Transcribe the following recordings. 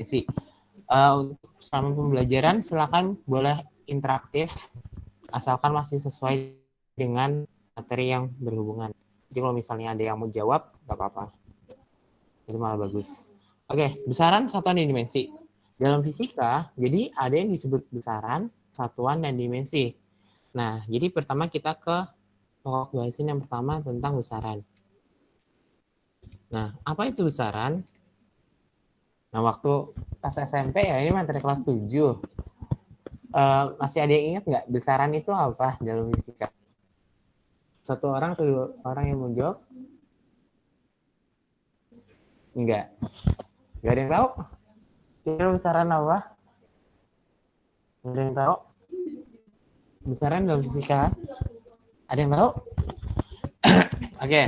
dimensi. Untuk selama pembelajaran silakan boleh interaktif asalkan masih sesuai dengan materi yang berhubungan. Jadi kalau misalnya ada yang mau jawab, nggak apa-apa. Itu malah bagus. Oke, besaran, satuan, dan dimensi. Dalam fisika, jadi ada yang disebut besaran, satuan, dan dimensi. Nah, jadi pertama kita ke pokok bahasan yang pertama tentang besaran. Nah, apa itu besaran? Nah, waktu pas SMP ya, ini materi kelas 7. Masih ada yang ingat nggak besaran itu apa dalam fisika? Satu orang atau dua orang yang mau jawab? Enggak. Enggak ada yang tahu? Kira besaran apa? Enggak ada yang tahu? Besaran dalam fisika? Ada yang tahu? Oke.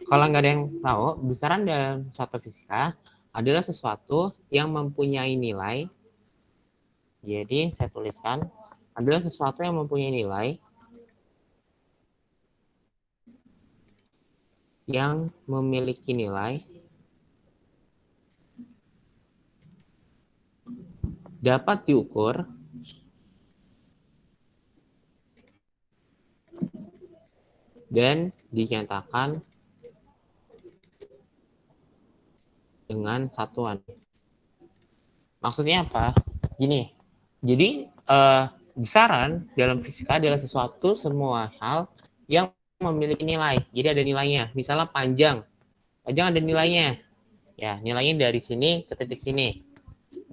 Kalau nggak ada yang tahu, besaran dalam suatu fisika adalah sesuatu yang mempunyai nilai. Jadi saya tuliskan adalah sesuatu yang mempunyai nilai yang memiliki nilai dapat diukur dan dinyatakan dengan satuan. Maksudnya apa? Gini, jadi besaran dalam fisika adalah sesuatu semua hal yang memiliki nilai. Jadi ada nilainya. Misalnya panjang ada nilainya. Ya, nilainya dari sini ke titik sini.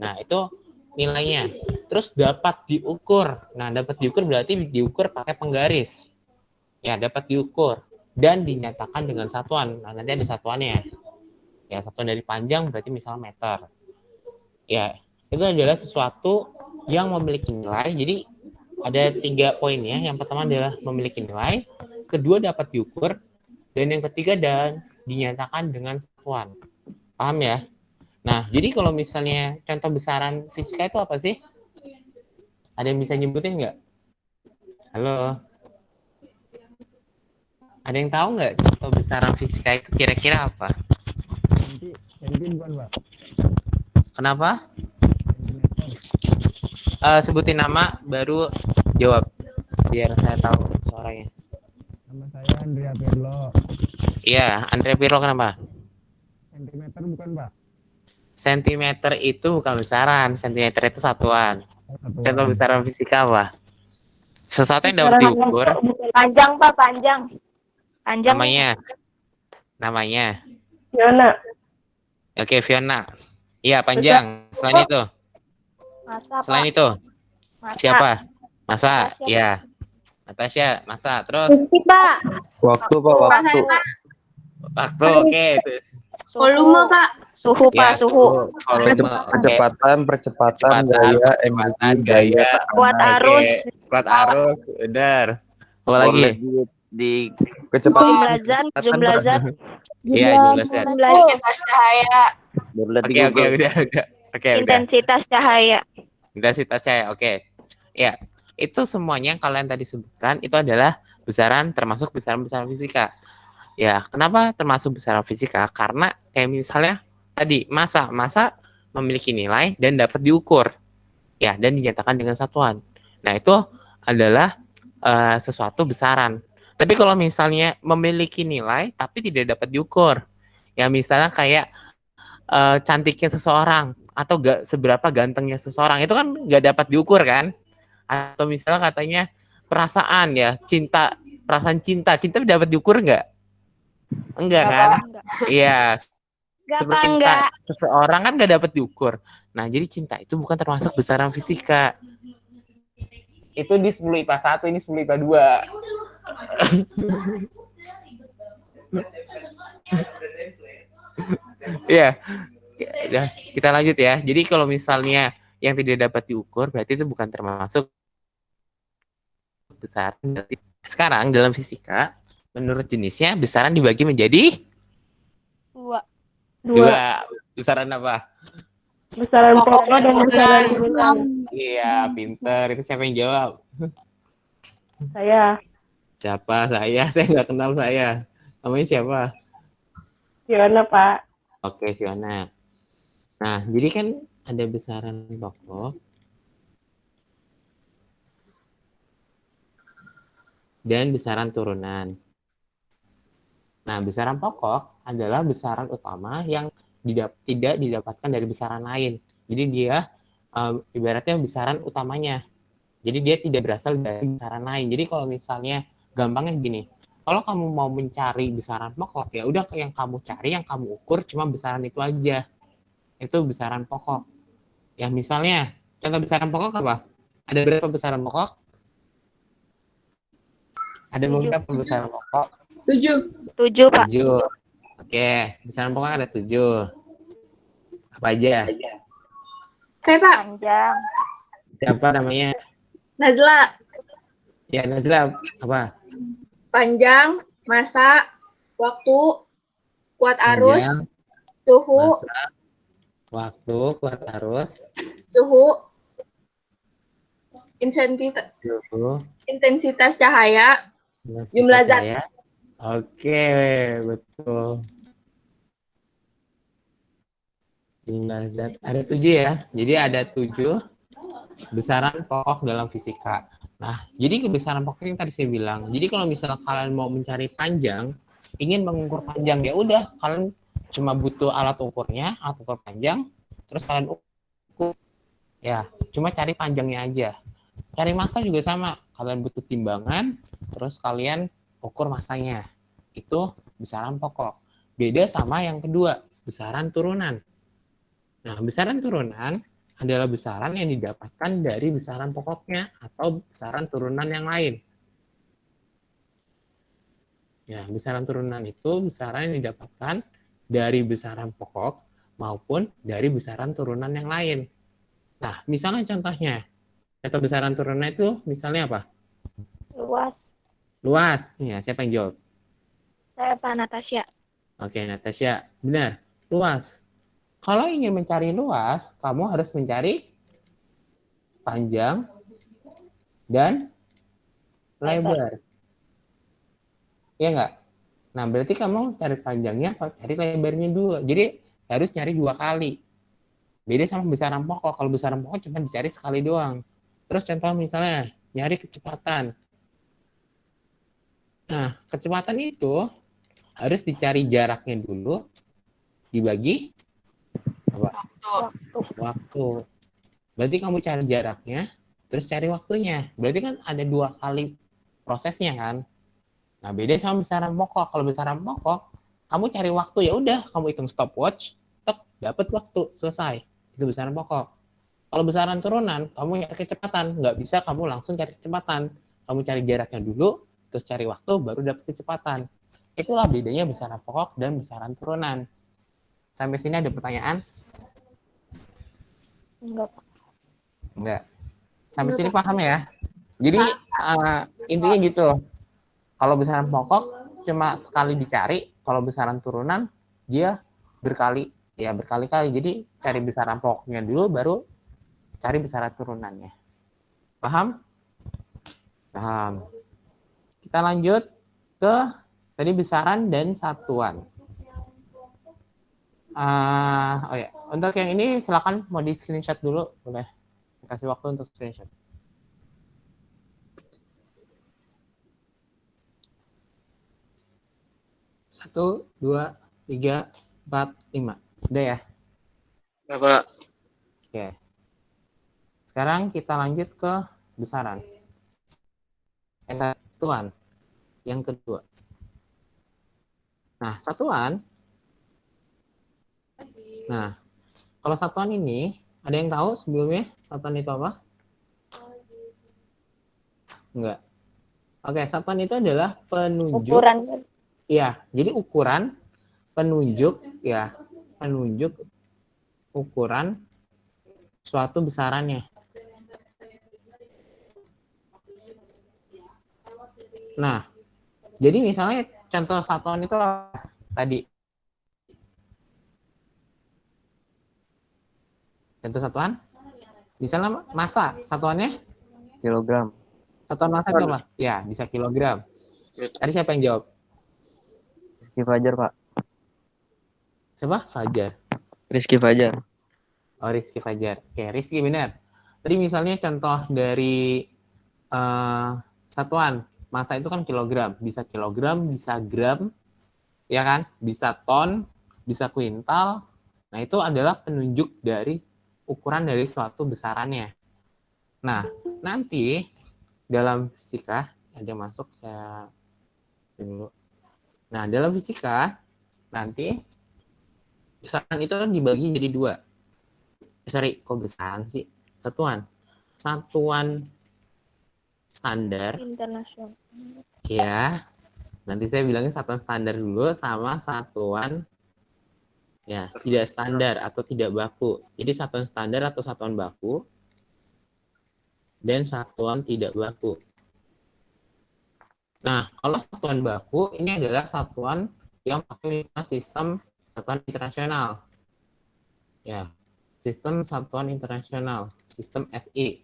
Nah, itu nilainya. Terus dapat diukur. Nah, dapat diukur berarti diukur pakai penggaris. Ya, dapat diukur dan dinyatakan dengan satuan. Nah, nanti ada satuannya. Ya, satuan dari panjang berarti misalnya meter. Ya, itu adalah sesuatu yang memiliki nilai. Jadi ada 3 poinnya. Yang pertama adalah memiliki nilai, kedua dapat diukur, dan yang ketiga dan dinyatakan dengan satuan. Paham ya? Nah, jadi kalau misalnya contoh besaran fisika itu apa sih? Ada yang bisa nyebutin nggak? Halo? Ada yang tahu nggak contoh besaran fisika itu kira-kira apa? Senti bukan, Pak? Kenapa? Sebutin nama baru jawab biar saya tahu suaranya. Nama saya Andrea Pirlo. Iya, Andrea Pirlo kenapa? Sentimeter bukan, Pak? Sentimeter itu bukan besaran, sentimeter itu satuan. Contoh besaran fisika apa? Sesuatu yang dapat diukur. Panjang, Pak, panjang. Panjang. Namanya. Fiona. Oke, Fiona. Iya, panjang. Selain itu. Masa, Selain Pak. itu. Masa. Siapa? Masa. Iya. Natasha, masa. Terus? Pak. Waktu, Pak, waktu. Waktu, oke. Volume, Pak. Suhu, Ya, Pak, suhu. Percepatan, gaya, gaya. Kuat arus. Kuat arus, benar. Apa lagi? Di kecepatan. Jumlah zat. Iya, jumlah zat. Intensitas cahaya. Oke, udah. Oke, Intensitas cahaya. Intensitas cahaya, oke. Ya, itu semuanya kalau yang tadi sebutkan itu adalah besaran termasuk besaran-besaran fisika. Ya, kenapa termasuk besaran fisika? Karena kayak misalnya tadi massa memiliki nilai dan dapat diukur. Ya, dan dinyatakan dengan satuan. Nah, itu adalah sesuatu besaran. Tapi kalau misalnya memiliki nilai tapi tidak dapat diukur. Ya, misalnya kayak cantiknya seseorang atau seberapa gantengnya seseorang itu kan nggak dapat diukur kan? Atau misalnya katanya perasaan ya, perasaan cinta dapat diukur nggak? Enggak kan? Iya. Seperti cinta seseorang kan nggak dapat diukur. Nah, jadi cinta itu bukan termasuk besaran fisika. Itu di 10 IPA 1, ini 10 IPA 2. Iya. Ya, kita lanjut ya. Jadi kalau misalnya yang tidak dapat diukur berarti itu bukan termasuk besaran. Sekarang dalam fisika menurut jenisnya besaran dibagi menjadi dua. Besaran apa? Besaran pokok dan besaran turunan. Iya, pinter. Itu siapa yang jawab? Saya. Siapa? Saya nggak kenal saya. Namanya siapa? Fiona, Pak. Oke, Fiona. Nah, jadi kan ada besaran pokok dan besaran turunan. Nah, besaran pokok adalah besaran utama yang tidak didapatkan dari besaran lain. Jadi dia ibaratnya besaran utamanya. Jadi dia tidak berasal dari besaran lain. Jadi kalau misalnya gampangnya gini, kalau kamu mau mencari besaran pokok, ya udah yang kamu cari, yang kamu ukur cuma besaran itu aja. Itu besaran pokok. Ya misalnya, contoh besaran pokok apa? Ada berapa besaran pokok? Ada 7. beberapa besaran pokok. 7, Pak. 7. Oke, besaran pokok ada 7. Apa aja? Saya Pak, Panjang. Siapa namanya? Nazla, Ya, Nazla. Apa? panjang, masa, waktu, kuat arus, Panjang, suhu, masa, waktu, kuat arus, suhu, intensitas, suhu, intensitas cahaya, intensitas jumlah zat. cahaya. Oke, betul. Jumlah zat ada 7 ya. Jadi ada 7 besaran pokok dalam fisika. Nah, jadi kebesaran pokok yang tadi saya bilang. Jadi kalau misalnya kalian mau mencari panjang, ingin mengukur panjang, ya udah kalian cuma butuh alat ukurnya, alat ukur panjang, terus kalian ukur. Ya, cuma cari panjangnya aja. Cari massa juga sama. Kalian butuh timbangan, terus kalian ukur massanya. Itu besaran pokok. Beda sama yang kedua, besaran turunan. Nah, besaran turunan adalah besaran yang didapatkan dari besaran pokoknya atau besaran turunan yang lain. Ya, besaran turunan itu besaran yang didapatkan dari besaran pokok maupun dari besaran turunan yang lain. Nah, misalnya contohnya, contoh besaran turunan itu misalnya apa? Luas. Luas. Ya, siapa yang jawab? Saya Pak Natasha. Oke, Natasha. Benar, luas. Kalau ingin mencari luas, kamu harus mencari panjang dan lebar. Iya nggak? Nah, berarti kamu cari panjangnya, cari lebarnya dua. Jadi harus nyari 2 kali. Beda sama besaran pokok. Kalau besaran pokok cuma dicari sekali doang. Terus contoh misalnya, nyari kecepatan. Nah, kecepatan itu harus dicari jaraknya dulu, dibagi apa? Waktu. Berarti kamu cari jaraknya, terus cari waktunya. Berarti kan ada 2 kali prosesnya kan. Nah, beda sama besaran pokok. Kalau besaran pokok, kamu cari waktu, ya udah kamu hitung stopwatch, tek, dapat waktu, selesai. Itu besaran pokok. Kalau besaran turunan, kamu cari kecepatan. Nggak bisa kamu langsung cari kecepatan. Kamu cari jaraknya dulu, terus cari waktu, baru dapat kecepatan. Itulah bedanya besaran pokok dan besaran turunan. Sampai sini ada pertanyaan? Enggak, Pak. Enggak. Sampai sini paham ya? Jadi intinya gitu. Kalau besaran pokok cuma sekali dicari, kalau besaran turunan dia berkali-kali. Jadi cari besaran pokoknya dulu, baru cari besaran turunannya. Paham? Paham. Kita lanjut ke tadi besaran dan satuan. Oh ya, untuk yang ini silakan mau di screenshot dulu, boleh kasih waktu untuk screenshot. 1, 2, 3, 4, 5. Udah ya? Ya, Pak. Oke. Sekarang kita lanjut ke besaran. Satuan. Yang kedua. Nah, satuan. Nah, kalau satuan ini, ada yang tahu sebelumnya satuan itu apa? Enggak. Oke, satuan itu adalah penunjuk. Ukuran. Iya, jadi ukuran, penunjuk ukuran suatu besarannya. Nah, jadi misalnya contoh satuan itu apa? Tadi. Contoh satuan? Misalnya massa, satuannya? Kilogram. Satuan massa itu apa? Ya, bisa kilogram. Tadi siapa yang jawab? Rizky Fajar, Pak. Siapa? Fajar. Rizky Fajar. Oh, Rizky Fajar. Oke, Rizky benar. Tadi misalnya contoh dari satuan masa itu kan kilogram, bisa gram, ya kan? Bisa ton, bisa kuintal. Nah, itu adalah penunjuk dari ukuran dari suatu besarannya. Nah, nanti dalam fisika ada masuk saya dulu. Nah, dalam fisika nanti besaran itu kan dibagi jadi dua. Sorry, kok besaran sih? Satuan. Satuan standar, Internasional. ya. Nanti saya bilangnya satuan standar dulu sama satuan ya tidak standar atau tidak baku. Jadi satuan standar atau satuan baku dan satuan tidak baku. Nah, kalau satuan baku ini adalah satuan yang pakai sistem satuan internasional. Ya, sistem satuan internasional, sistem SI.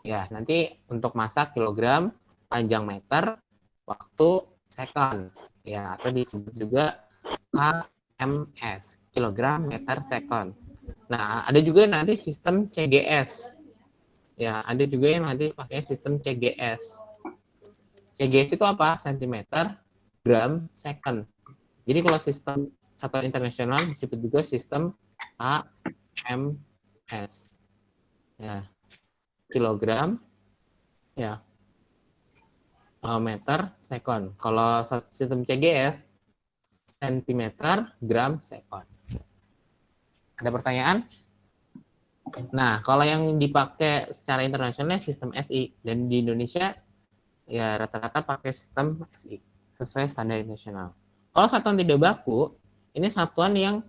Ya, nanti untuk massa kilogram, panjang meter, waktu second. Ya, atau disebut juga KMS, kilogram meter second. Nah, ada juga nanti sistem CGS. Ya, ada juga yang nanti pakai sistem CGS. CGS itu apa? Centimeter, gram, second. Jadi kalau sistem satuan internasional disebut juga sistem KMS. Ya, kilogram, ya, meter, second. Kalau sistem CGS, sentimeter, gram, second. Ada pertanyaan? Nah, kalau yang dipakai secara internasional sistem SI, dan di Indonesia ya rata-rata pakai sistem SI sesuai standar internasional. Kalau satuan tidak baku, ini satuan yang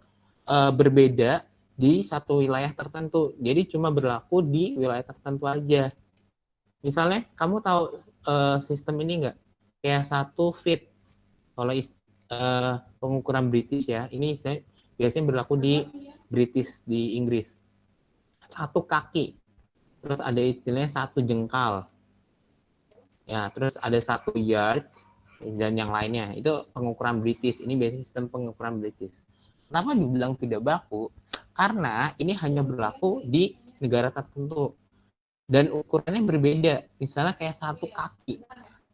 berbeda di satu wilayah tertentu. Jadi cuma berlaku di wilayah tertentu aja. Misalnya kamu tahu sistem ini enggak? Kayak 1 feet. Kalau pengukuran British ya, ini biasanya berlaku di British di Inggris. 1 kaki. Terus ada istilahnya 1 jengkal. Ya, terus ada 1 yard dan yang lainnya. Itu pengukuran British. Ini biasanya sistem pengukuran British. Kenapa dibilang tidak baku? Karena ini hanya berlaku di negara tertentu. Dan ukurannya berbeda. Misalnya kayak 1 kaki.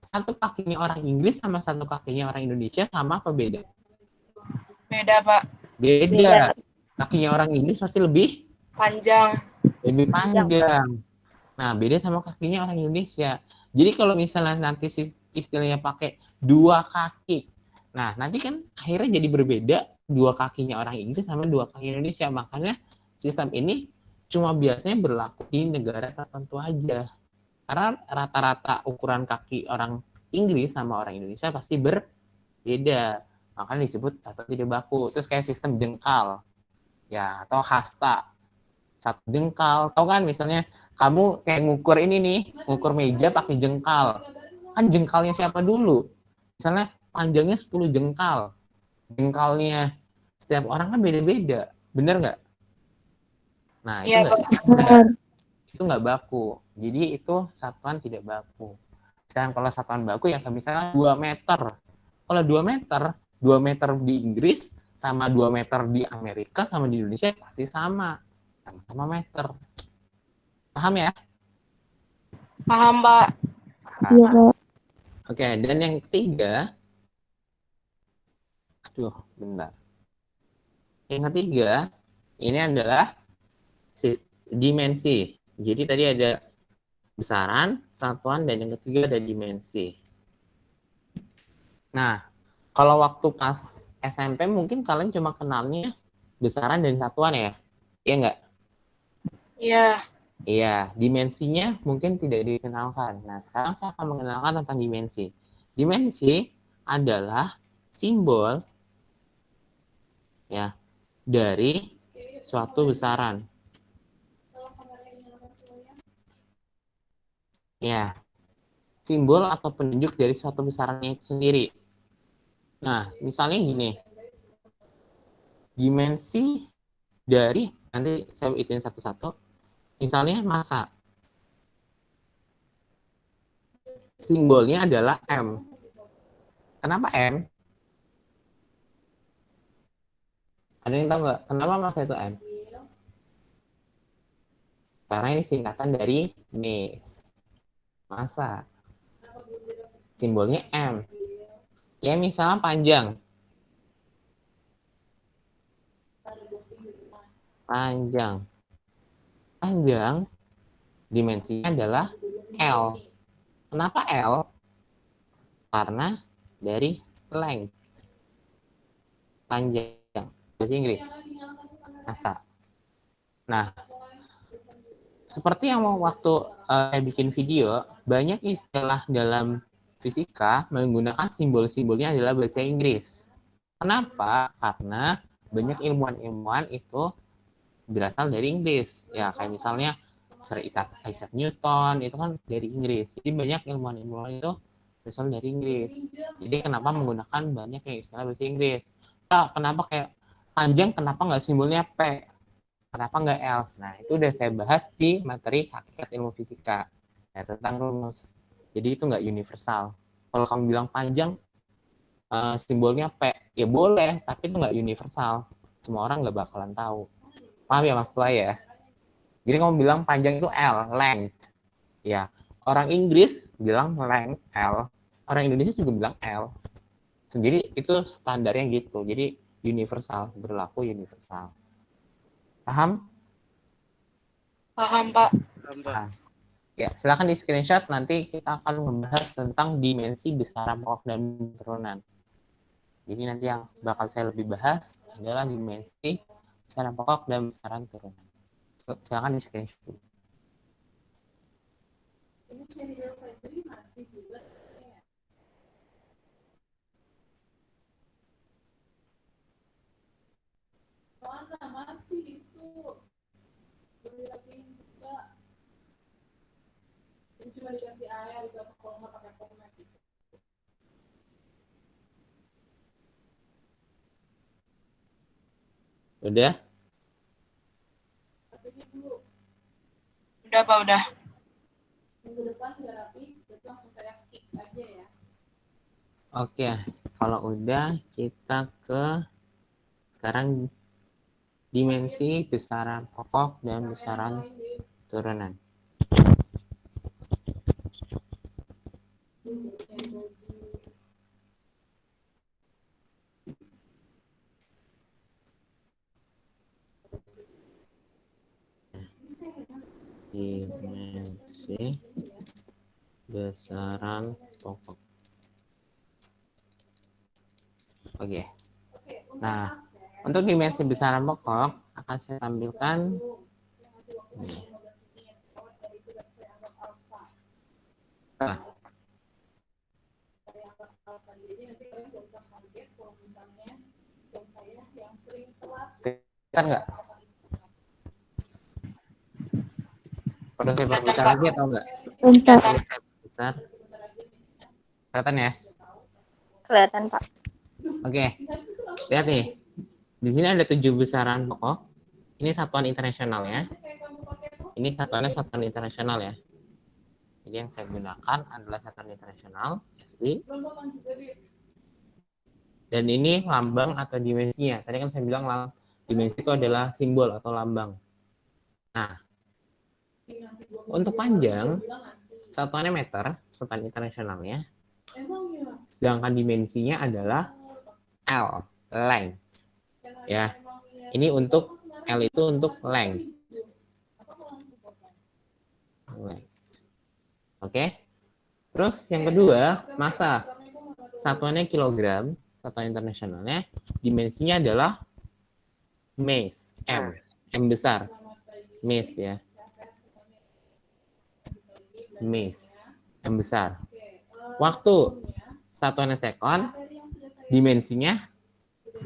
1 kakinya orang Inggris sama 1 kakinya orang Indonesia sama apa beda? Beda, Pak. Beda. Kakinya orang Inggris pasti lebih Panjang. panjang. Nah, beda sama kakinya orang Indonesia. Jadi kalau misalnya nanti istilahnya pakai 2 kaki. Nah, nanti kan akhirnya jadi berbeda 2 kakinya orang Inggris sama 2 kaki Indonesia. Makanya sistem ini cuma biasanya berlaku di negara tertentu aja. Karena rata-rata ukuran kaki orang Inggris sama orang Indonesia pasti berbeda. Makanya disebut satu tidak baku. Terus kayak sistem jengkal. Ya, atau hasta. 1 jengkal. Tahu kan misalnya kamu kayak ngukur ini nih, ngukur meja pakai jengkal. Kan jengkalnya siapa dulu? Misalnya panjangnya 10 jengkal. Jengkalnya setiap orang kan beda-beda. Bener nggak? Nah, itu nggak standar. Itu nggak baku. Jadi itu satuan tidak baku. Sedangkan kalau satuan baku ya misalnya 2 meter. Kalau 2 meter, 2 meter di Inggris sama 2 meter di Amerika sama di Indonesia pasti sama. Sama meter. Paham ya? Paham, Pak. Iya, Pak. Oke, dan yang ketiga, aduh, bentar. Yang ketiga, ini adalah dimensi. Jadi tadi ada besaran, satuan, dan yang ketiga ada dimensi. Nah, kalau waktu pas SMP mungkin kalian cuma kenalnya besaran dan satuan ya? Iya nggak? Iya. Iya, dimensinya mungkin tidak dikenalkan. Nah, sekarang saya akan mengenalkan tentang dimensi. Dimensi adalah simbol ya dari suatu besaran. Ya, simbol atau penunjuk dari suatu besarannya itu sendiri. Nah, misalnya gini. Dimensi dari, nanti saya hitungin satu-satu. Misalnya massa. Simbolnya adalah M. Kenapa M? Ada yang tahu nggak? Kenapa massa itu M? Karena ini singkatan dari mass. Masa? Simbolnya M. Ya, misalnya panjang. Panjang dimensinya adalah L. Kenapa L? Karena dari length. Panjang. Bahasa Inggris. Masa. Nah, seperti yang waktu saya bikin video, banyak istilah dalam fisika menggunakan simbol-simbolnya adalah bahasa Inggris. Kenapa? Karena banyak ilmuwan-ilmuwan itu berasal dari Inggris. Ya, kayak misalnya Sir Isaac Newton, itu kan dari Inggris. Jadi banyak ilmuwan-ilmuwan itu berasal dari Inggris. Jadi kenapa menggunakan banyak yang istilah bahasa Inggris? Nah, kenapa kayak panjang, kenapa nggak simbolnya P? Kenapa nggak L? Nah, itu udah saya bahas di materi hakikat ilmu fisika. Ya, tentang rumus. Jadi itu nggak universal. Kalau kamu bilang panjang, simbolnya P, ya boleh, tapi itu nggak universal. Semua orang nggak bakalan tahu. Paham ya maksud saya ya? Jadi kamu bilang panjang itu L, length. Ya, orang Inggris bilang length L, orang Indonesia juga bilang L. Jadi itu standarnya gitu. Jadi universal, berlaku universal. Paham? Paham, Pak. Paham. Ya, silakan di screenshot, nanti kita akan membahas tentang dimensi besaran pokok dan turunan. Jadi nanti yang bakal saya lebih bahas adalah dimensi besaran pokok dan besaran turunan. Silakan di screenshot dulu. Udah? Udah, Pak, udah. Oke, kalau udah kita ke sekarang dimensi besaran pokok dan besaran turunan. Dimensi besaran pokok. Oke. Nah, untuk dimensi besaran pokok akan saya tampilkan nih. Nah. Kelihatan nggak? Pada saya besar lagi atau enggak? Bentar. Besar. Kelihatan ya? Kelihatan, Pak. Oke. Lihat nih. Di sini ada 7 besaran pokok. Ini satuan internasional ya. Ini satuan internasional ya. Jadi yang saya gunakan adalah satuan internasional, SI. Dan ini lambang atau dimensinya. Tadi kan saya bilang dimensi itu adalah simbol atau lambang. Nah, untuk panjang, satuannya meter, satuan internasionalnya. Sedangkan dimensinya adalah L, length. Ya, ini untuk L itu untuk length. Oke. Terus yang kedua, massa. Satuannya kilogram, satuan internasionalnya. Dimensinya adalah mass, M besar. Mass ya. Mass, M besar. Waktu, satuannya second. Dimensinya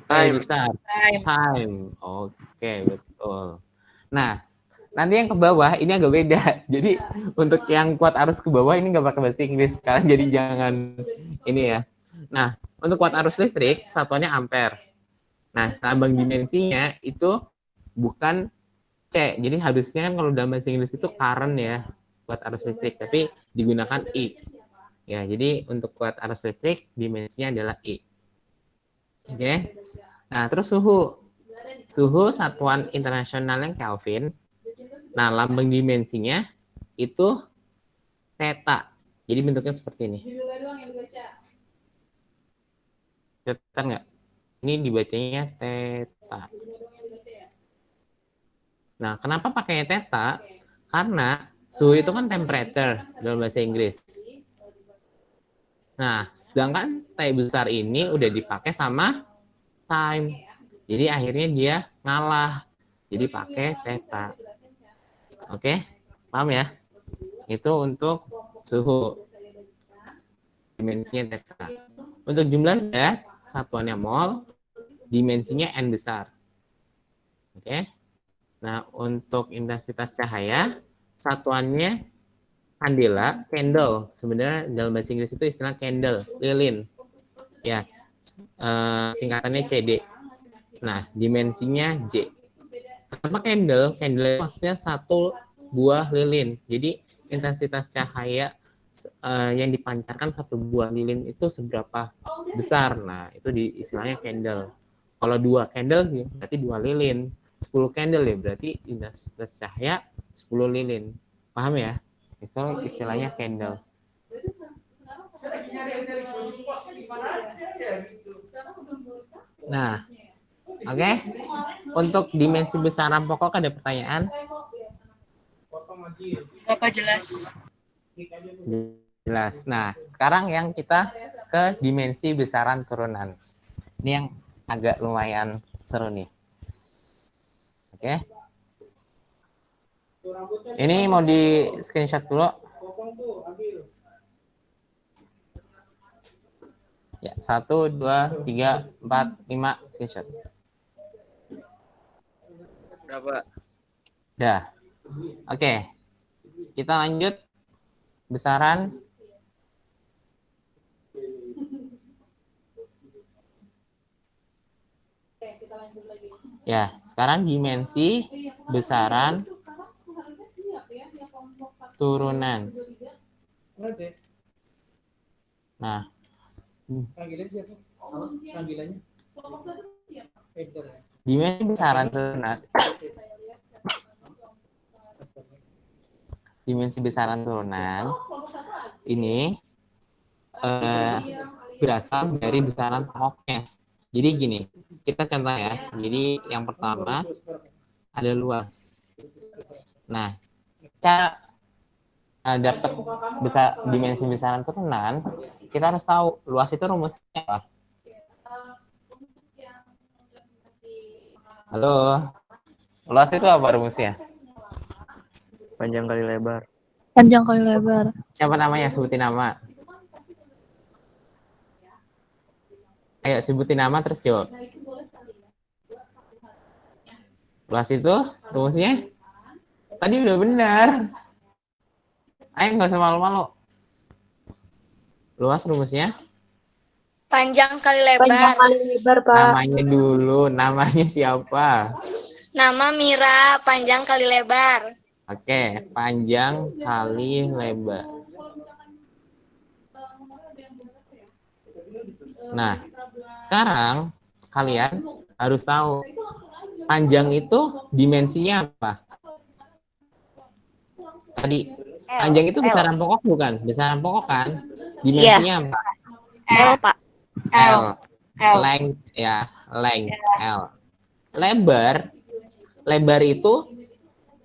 T besar. Time. Oke, betul. Nah, nanti yang ke bawah ini agak beda. Jadi untuk yang kuat arus ke bawah ini nggak pakai bahasa Inggris sekarang, jadi jangan ini ya. Nah, untuk kuat arus listrik satuannya ampere. Nah, lambang dimensinya itu bukan C. Jadi harusnya kan kalau dalam bahasa Inggris itu current ya, kuat arus listrik, tapi digunakan I. Ya, jadi untuk kuat arus listrik dimensinya adalah I. Oke. Nah, terus suhu. Suhu satuan internasionalnya Kelvin. Nah, lambang dimensinya itu theta. Jadi bentuknya seperti ini. Kelihatan nggak? Ini dibacanya theta. Nah, kenapa pakainya theta? Karena suhu itu kan temperature dalam bahasa Inggris. Nah, sedangkan T besar ini udah dipakai sama time. Jadi akhirnya dia ngalah. Jadi pakai theta. Oke, paham ya? Itu untuk suhu. Dimensinya theta. Untuk jumlah zat, satuannya mol, dimensinya N besar. Oke. Nah, untuk intensitas cahaya, satuannya kandela, candle. Sebenarnya dalam bahasa Inggris itu istilah candle, lilin. Ya, singkatannya CD. Nah, dimensinya J. Kenapa candle? Candle maksudnya satu buah lilin. Jadi, intensitas cahaya yang dipancarkan satu buah lilin itu seberapa besar. Nah, itu istilahnya candle. Kalau 2 candle berarti 2 lilin. 10 candle ya berarti intensitas cahaya 10 lilin. Paham ya? Itu istilahnya candle. Nah, oke. Untuk dimensi besaran pokok ada pertanyaan? Bapak jelas. Jelas. Nah, sekarang yang kita ke dimensi besaran turunan. Ini yang agak lumayan seru nih. Oke. Ini mau di screenshot dulu. Ya, 1, 2, 3, 4, 5 screenshot. Berapa? Dah. Oke. Kita lanjut. Besaran. Ya, sekarang dimensi besaran turunan. Nah, dimensi besaran turunan. Dimensi besaran turunan ini berasal dari besaran pokoknya. Jadi gini, kita contoh ya. Jadi yang pertama ada luas. Nah, cara dapat dimensi besaran turunan, kita harus tahu luas itu rumusnya apa. Halo, luas itu apa rumusnya? Panjang kali lebar. Panjang kali lebar. Siapa namanya? Sebutin nama. Ayo sebutin nama terus jawab. Luas itu rumusnya? Tadi udah benar. Ayo nggak usah malu-malu. Luas rumusnya? Panjang kali lebar. Panjang kali lebar, Pak. Namanya dulu. Namanya siapa? Nama Mira, panjang kali lebar. Oke, panjang kali lebar. Nah, sekarang kalian harus tahu panjang itu dimensinya apa? Tadi panjang itu besaran pokok bukan? Besaran pokok kan? Dimensinya apa? L, Pak. L. L. Length ya, length L. Lebar itu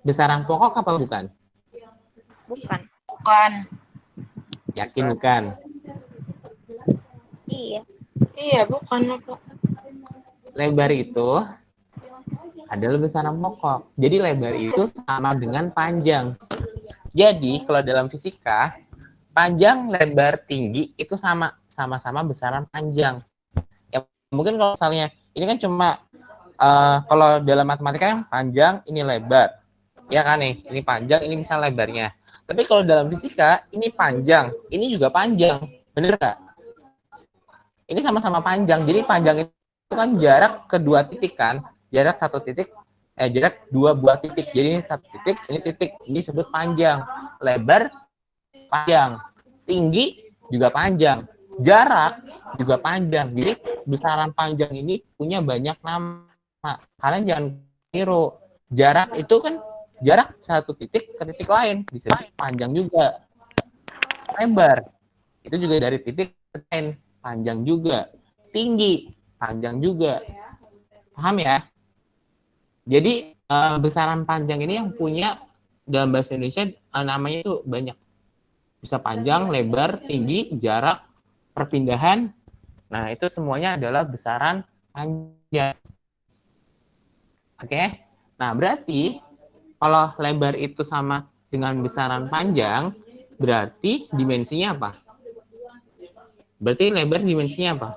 besaran pokok apa bukan? Bukan. Bukan. Yakin bukan? Iya. Iya, bukan apa. Lebar itu adalah besaran pokok. Jadi lebar itu sama dengan panjang. Jadi kalau dalam fisika, panjang, lebar, tinggi itu sama-sama besaran panjang. Ya, mungkin kalau misalnya ini kan cuma kalau dalam matematika kan panjang, ini lebar. Ya kan nih, ini panjang, ini misal lebarnya. Tapi kalau dalam fisika, ini panjang, ini juga panjang. Bener nggak? Ini sama-sama panjang. Jadi panjang itu kan jarak kedua titik kan. Jarak satu titik, jarak dua buah titik. Jadi ini satu titik, ini titik. Ini disebut panjang. Lebar, panjang. Tinggi, juga panjang. Jarak, juga panjang. Jadi besaran panjang ini punya banyak nama. Kalian jangan tiru. Jarak itu kan jarak satu titik ke titik lain disebut panjang juga. Lebar itu juga dari titik ke lain, panjang juga. Tinggi, panjang juga. Paham ya? Jadi besaran panjang ini yang punya dalam bahasa Indonesia namanya itu banyak. Bisa panjang, lebar, tinggi, jarak, perpindahan. Nah, itu semuanya adalah besaran panjang. Oke? Nah, berarti kalau lebar itu sama dengan besaran panjang, berarti dimensinya apa? Berarti lebar dimensinya apa?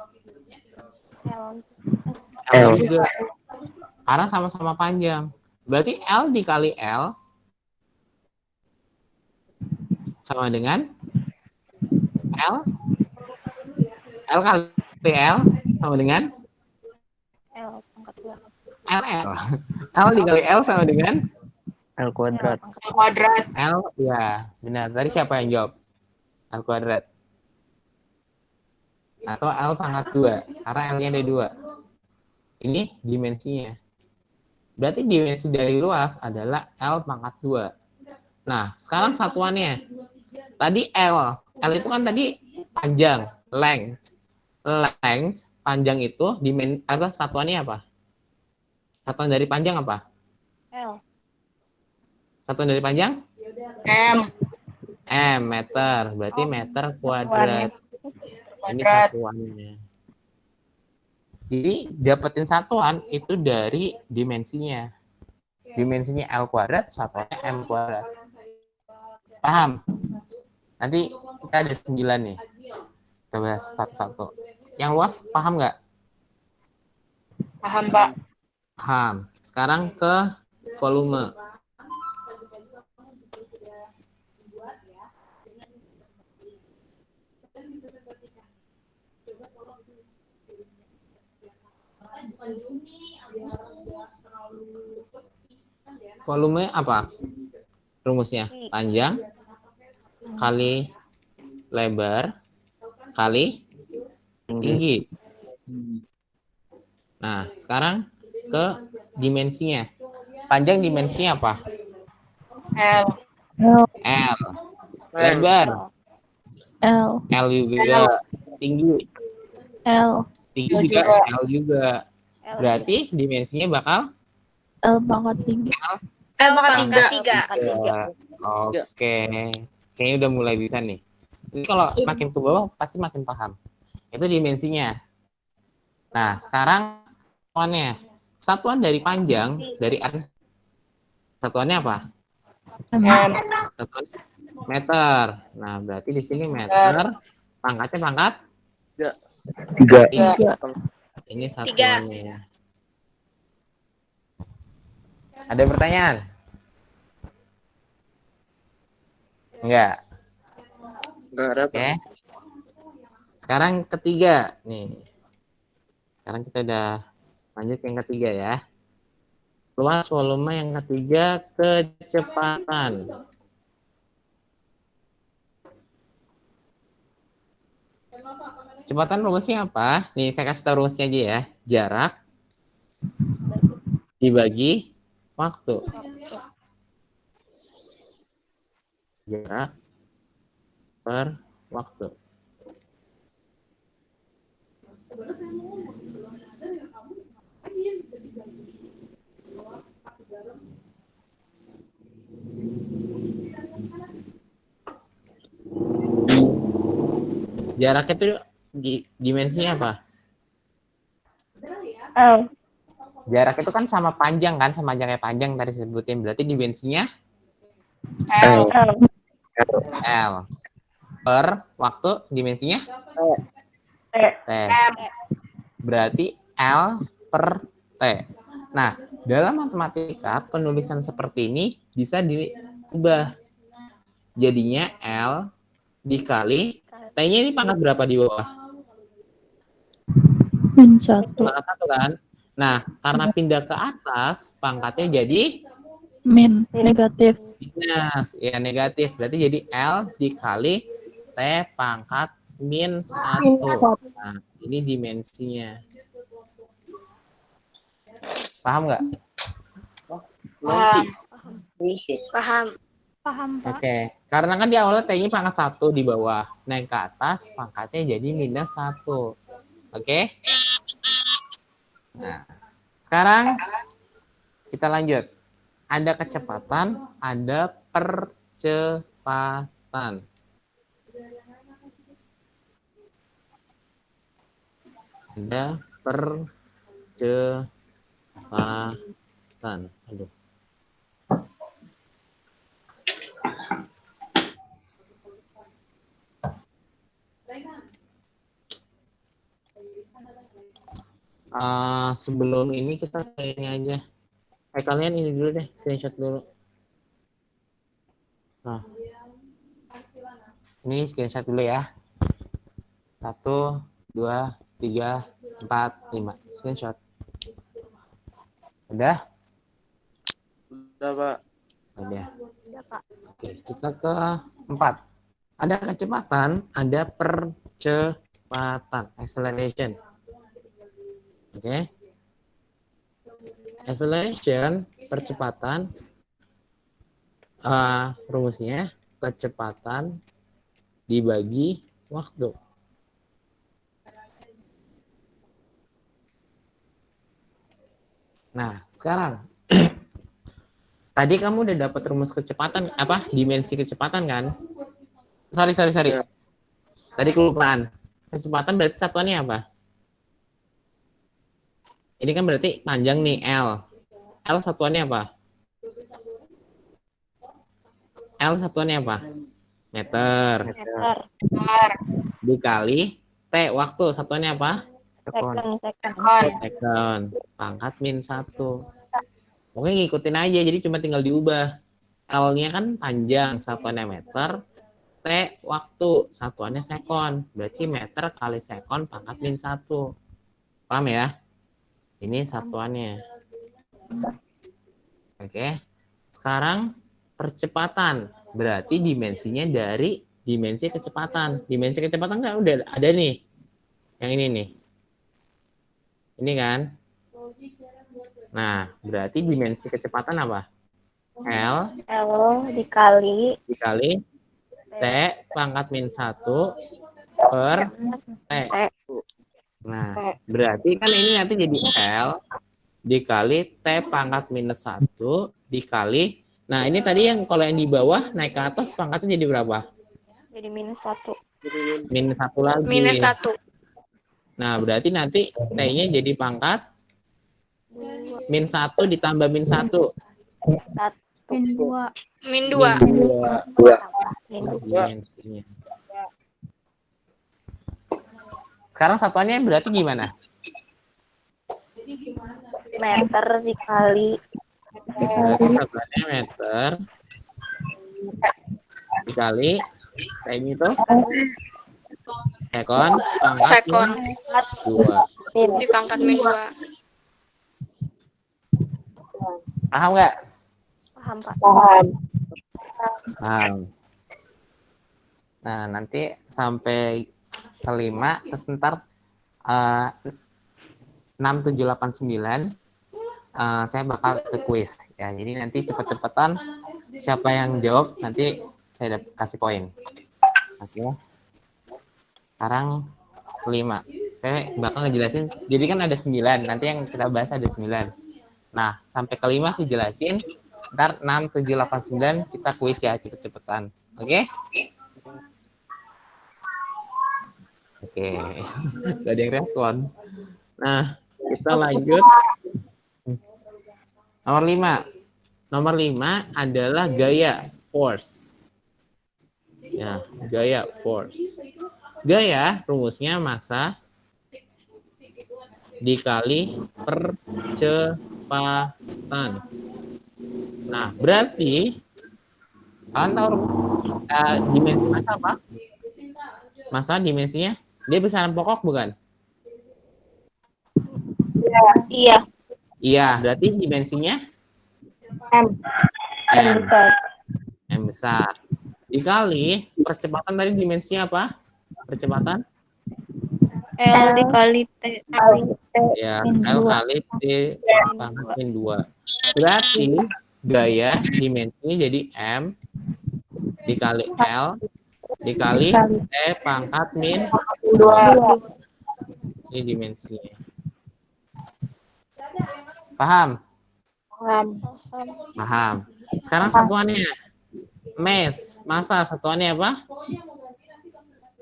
L juga. Karena sama-sama panjang. Berarti L dikali L sama dengan L kali L sama dengan LL. L dikali L sama dengan L kuadrat. Kuadrat. L, ya benar. Tadi siapa yang jawab? L kuadrat. Atau L pangkat 2, karena L-nya ada 2. Ini dimensinya. Berarti dimensi dari luas adalah L pangkat 2. Nah, sekarang satuannya. Tadi L. L itu kan tadi panjang, length. Length, panjang itu satuannya apa? Satuan dari panjang apa? L. Satuan dari panjang? M. M, meter. Berarti meter kuadrat. Ini Kuadrat. satuannya. Jadi dapetin satuan itu dari dimensinya. Dimensinya L kuadrat, satuannya M kuadrat. Paham? Nanti kita ada 9 nih. Kita bahas satu-satu. Yang luas paham nggak? Paham, Pak. Paham. Sekarang ke volume. Volume apa? Rumusnya panjang kali lebar kali tinggi. Nah, sekarang ke dimensinya. Panjang dimensinya apa? L. L. Lebar L. L juga. Tinggi L. juga L juga. Berarti dimensinya bakal L pangkat 3. L pangkat pangkat 3. Oke. Kayaknya udah mulai bisa nih. Ini kalau makin ke bawah pasti makin paham. Itu dimensinya. Nah, sekarang satuannya. Satuan dari panjang dari N. Satuannya apa? M. Satuan meter. Nah, berarti di sini meter. Pangkatnya pangkat 3. 3. Ini satuannya. Ada pertanyaan? Enggak. Enggak ada, Pak. Oke. Sekarang ketiga nih. Sekarang kita udah lanjut yang ketiga ya. Luas volume yang ketiga, kecepatan. Kecepatan rumusnya apa? Nih saya kasih tahu rumusnya aja ya. Jarak dibagi waktu. Jarak per waktu. Jaraknya itu dimensinya apa? L. Jarak itu kan sama panjang kan, sama aja kayak panjang tadi sebutin. Berarti dimensinya L. L. L. Per waktu dimensinya T. T. Berarti L per T. Nah, dalam matematika penulisan seperti ini bisa diubah. Jadinya L dikali T-nya ini pangkat berapa di bawah? Min 1. Pangkat 1 kan? Nah, karena pindah ke atas, pangkatnya jadi Min. Negatif. minus. Ya, negatif. Berarti jadi L dikali T pangkat min 1. Nah, ini dimensinya. Paham nggak? Paham. Paham. Paham, Pak. Oke, karena kan di awalnya T-nya pangkat 1 di bawah. Naik ke atas, pangkatnya jadi -1. Oke? Nah, sekarang kita lanjut. Ada kecepatan, ada percepatan. Ada percepatan. Aduh. Sebelum ini kita kayak ini aja. Kalian ini dulu deh, screenshot dulu. Nah, ini screenshot dulu ya. 1, 2, 3, 4, 5. Screenshot. Udah? Udah, Pak. Udah. Ya, Pak. Oke, kita ke 4. Ada kecepatan, ada percepatan, acceleration. Oke. Acceleration, percepatan, rumusnya kecepatan dibagi waktu. Nah, sekarang tadi kamu udah dapat rumus kecepatan apa? Dimensi kecepatan kan? Sorry. Ya. Tadi kelupaan. Kecepatan berarti satuannya apa? Ini kan berarti panjang nih L. L satuannya apa? L satuannya apa? Meter. Meter. Dikali T waktu satuannya apa? Second. Second. Pangkat -1. Pokoknya ngikutin aja, jadi cuma tinggal diubah. L-nya kan panjang, satuannya meter. T waktu, satuannya sekon. Berarti meter kali sekon pangkat -1. Paham ya? Ini satuannya. Oke. Sekarang percepatan. Berarti dimensinya dari dimensi kecepatan. Dimensi kecepatan kan udah ada nih. Yang ini nih. Ini kan? Nah, berarti dimensi kecepatan apa? L dikali T pangkat -1 per T. Nah, berarti kan ini nanti jadi L dikali T pangkat -1 dikali. Nah, ini tadi yang kalau yang di bawah naik ke atas pangkatnya jadi berapa? jadi -1. -1 lagi. -1. Nah, berarti nanti T-nya jadi pangkat -1 ditambah -1. -2. -2. Dimensinya. Sekarang satuannya berarti gimana? Meter dikali Berarti satuannya meter dikali ini tuh sekon pangkat Sekon. 2. Di pangkat -2. Paham nggak? Paham, Pak. Paham. Nah, nanti sampai kelima, terus ntar 6, 7, 8, 9 saya bakal ke quiz ya. Jadi nanti cepet-cepetan siapa yang jawab nanti saya kasih poin. Oke. Sekarang kelima. Saya bakal ngejelasin. Jadi kan ada 9, nanti yang kita bahas ada 9. Nah, sampai kelima sih jelasin. Ntar 6, 7, 8, 9 kita kuis ya cepet-cepetan. Oke? Oke. Gak ada yang respon. Nah, kita lanjut. Nomor 5. Nomor 5 adalah gaya, force. Ya, gaya, force. Gaya, rumusnya massa dikali percepatan. Nah, berarti kalian tahu dimensi massa apa? Massa dimensinya? Dia besaran pokok bukan? Iya. Iya, berarti dimensinya? M besar. Dikali percepatan tadi dimensinya apa? Percepatan? L dikali T. Ya, L kali T pangkat -2. Berarti gaya dimensinya jadi M dikali L dikali T pangkat min 2. ini dimensinya. Paham? Paham. Paham. Sekarang satuannya. Mes, massa satuannya apa?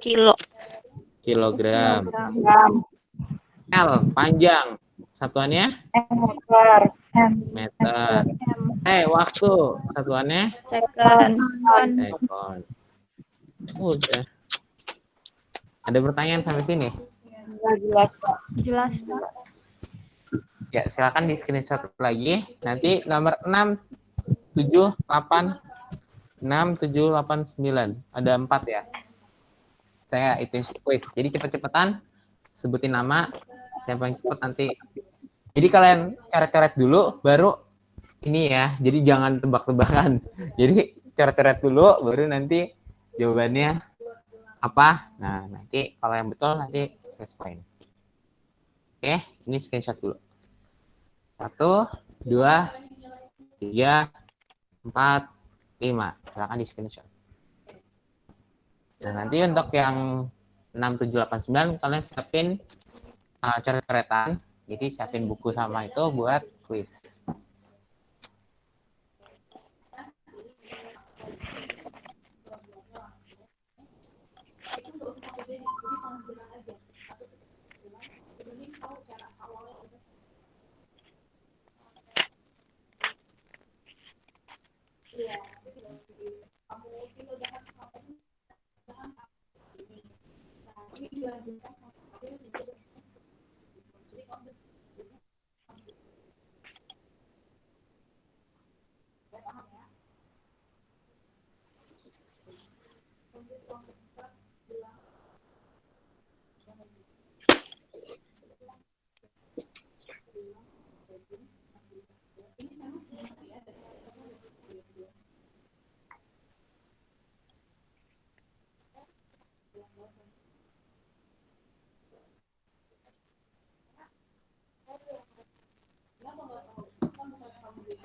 Kilo. Kilogram. Gram. L, panjang. Satuannya? Meter. Meter. Waktu. Satuannya? Second. Sekon. Udah. Ada pertanyaan sampai sini? Nggak jelas, Pak. Jelas, Pak. Ya, silakan di screenshot lagi. Nanti nomor 6, 7, 8, 6, 7, 8, 9. Ada 4 ya. Saya itu quiz. Jadi cepet-cepetan sebutin nama. Siapa yang cepet nanti. Jadi kalian coret-coret dulu, baru ini ya. Jadi jangan tebak-tebakan. Jadi coret-coret dulu, baru nanti jawabannya apa. Nah, nanti kalau yang betul nanti plus point. Oke, ini screenshot dulu. 1, 2, 3, 4, 5. Silakan di screenshot. Dan nanti untuk yang 6, 7, 8, 9 kalian siapin coret-coretan. Jadi siapin buku sama itu buat quiz.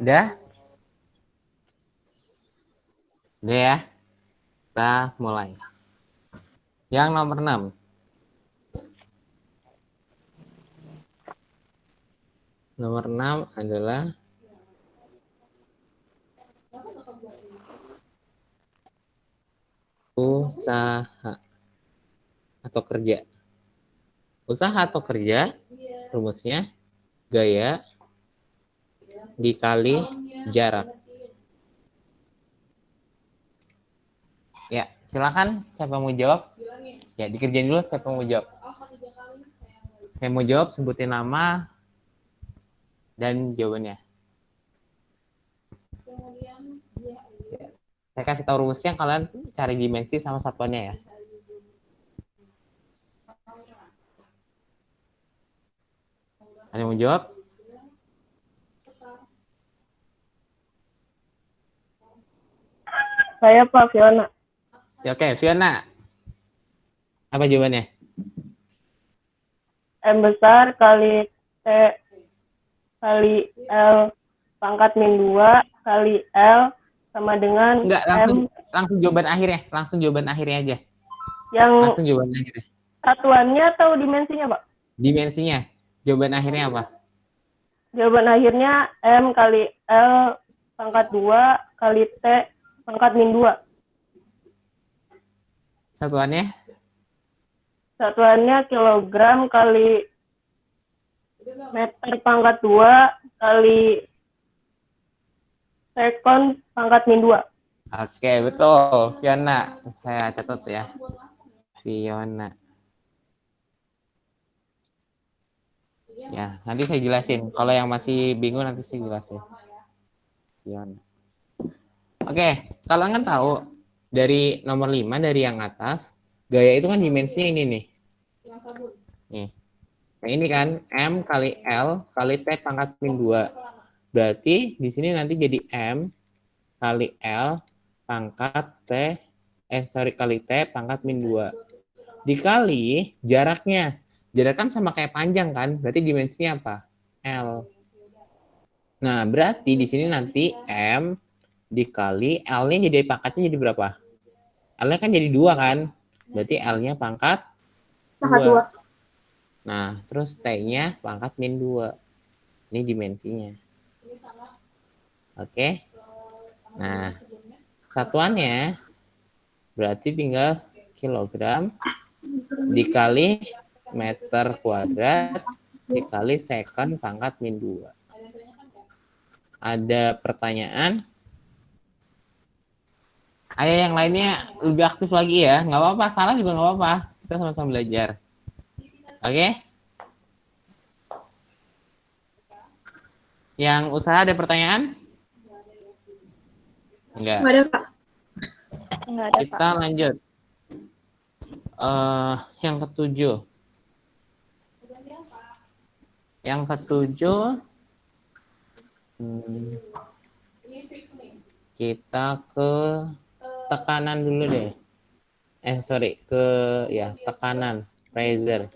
Udah? Udah ya? Kita mulai. Yang nomor 6. Nomor 6 adalah usaha atau kerja. Usaha atau kerja, rumusnya gaya dikali jarak. Ya, silakan siapa mau jawab? Ya, dikerjain dulu siapa mau jawab. Saya mau jawab, sebutin nama dan jawabannya. Saya kasih tahu rumusnya, kalian cari dimensi sama satuannya ya. Ada yang mau jawab? Saya Pak Fiona. Ya, oke, Fiona. Apa jawabannya? M besar kali T kali L pangkat min 2 kali L sama dengan Enggak, langsung jawaban akhirnya. Langsung jawaban akhirnya aja. Yang Langsung jawaban akhirnya. satuannya atau dimensinya, Pak? Dimensinya. Jawaban akhirnya apa? Jawaban akhirnya M kali L pangkat 2 kali T pangkat min 2. Satuannya? Satuannya kilogram kali meter pangkat 2 kali sekon pangkat min 2. Oke, betul. Fiona. Saya catat ya. Fiona. Ya, nanti saya jelasin. Kalau yang masih bingung nanti saya jelasin. Fiona. Oke, kalian kan tahu dari nomor 5 dari yang atas, gaya itu kan dimensinya ini nih. Nih. Nah, ini kan M kali L kali T pangkat min 2. Berarti di sini nanti jadi M kali L pangkat T kali T pangkat min 2. Dikali jaraknya. Jarak kan sama kayak panjang kan? Berarti dimensinya apa? L. Nah, berarti di sini nanti M dikali L-nya jadi pangkatnya jadi berapa? L-nya kan jadi 2 kan? Berarti L-nya pangkat 2. Nah, terus T-nya pangkat min 2. Ini dimensinya. Oke. Nah, satuannya berarti tinggal kilogram dikali meter kuadrat dikali second pangkat min 2. Ada pertanyaan? Ayo yang lainnya lebih aktif lagi ya. Nggak apa-apa, salah juga nggak apa-apa. Kita sama-sama belajar. Oke? Yang usaha ada pertanyaan? Enggak. Nggak ada, Kak. Enggak ada, Pak. Kita lanjut. Yang ketujuh. Yang ketujuh, kita ke tekanan dulu deh. Tekanan, pressure.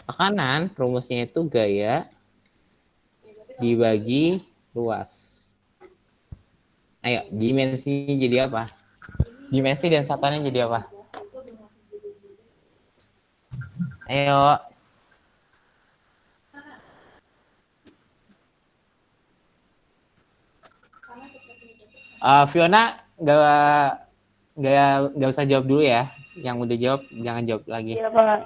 Tekanan, rumusnya itu gaya dibagi luas. Ayo, dimensi jadi apa? Dimensi dan satuannya jadi apa? Ayo. Fiona nggak usah jawab dulu ya. Yang udah jawab jangan jawab lagi. Iya, Pak.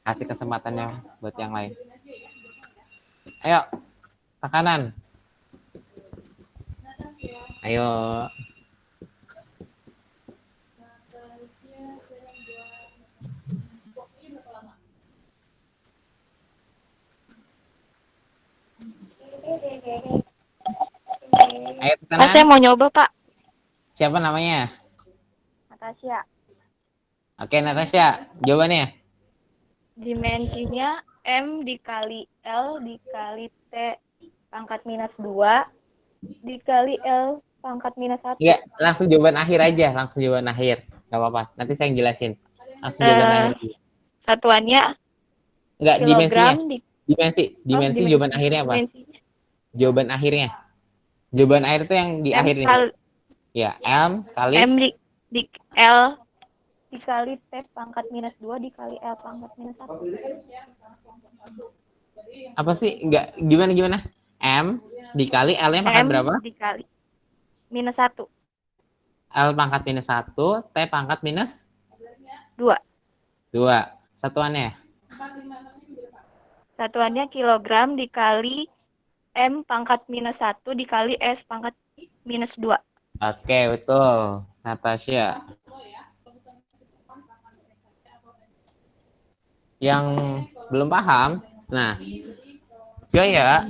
Kasih kesempatannya buat yang lain. Ayo, tekanan. Ayo. Ayo Pak, saya tekanan. mau nyoba, Pak. Siapa namanya? Natasha. Oke, Natasha. Jawabannya? Dimensinya M dikali L dikali T pangkat minus 2 dikali L pangkat minus 1. Enggak, langsung jawaban akhir aja. Langsung jawaban akhir. Nggak apa-apa. Nanti saya yang jelasin. Langsung jawaban akhir. Satuannya Enggak, dimensinya. kilogram Dimensi jawaban akhirnya apa? dimensinya Jawaban akhirnya. Jawaban akhir itu yang di M akhir ini. kali Ya, M kali M di L dikali T pangkat minus 2 dikali L pangkat minus 1. apa sih? Enggak, gimana? M dikali L-nya pangkat M berapa? dikali minus 1. L pangkat minus 1, T pangkat minus 2. 2. Satuannya? Satuannya kilogram dikali M pangkat minus 1 dikali S pangkat minus 2. Oke, betul. Natasha. Yang belum paham, nah, gaya